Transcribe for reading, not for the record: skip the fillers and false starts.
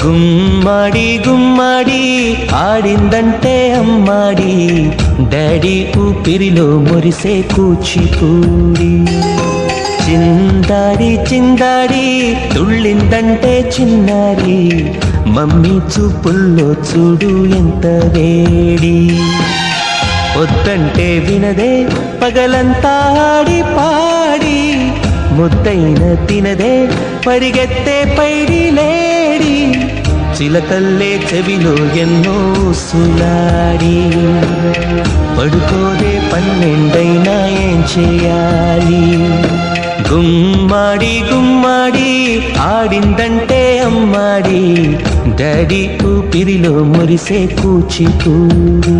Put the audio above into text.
గుమ్మాడి గుమ్మాడి ఆడిందంటే అమ్మాడి, డాడీ ఊపిరిలో మురిసే కూచిపూడి. చిందాడి చిందాడి తుళ్ళిందంటే చిన్నారి, మమ్మీ చూపుల్లో చూడు ఎంత వేడి. వద్దంటే వినదే పగలంతా ఆడి పాడి, ముద్దైన తినదే పరిగెత్తే పైడి లేడి. చిలకల్లే చెవిలో ఎన్నో సులాడి, పడుకోదే పన్నెండైనా ఏం చేయాలి. గుమ్మాడి గుమ్మాడి ఆడిందంటే అమ్మాడి, డాడీ ఊపిరిలో మురిసే కూచిపూడి.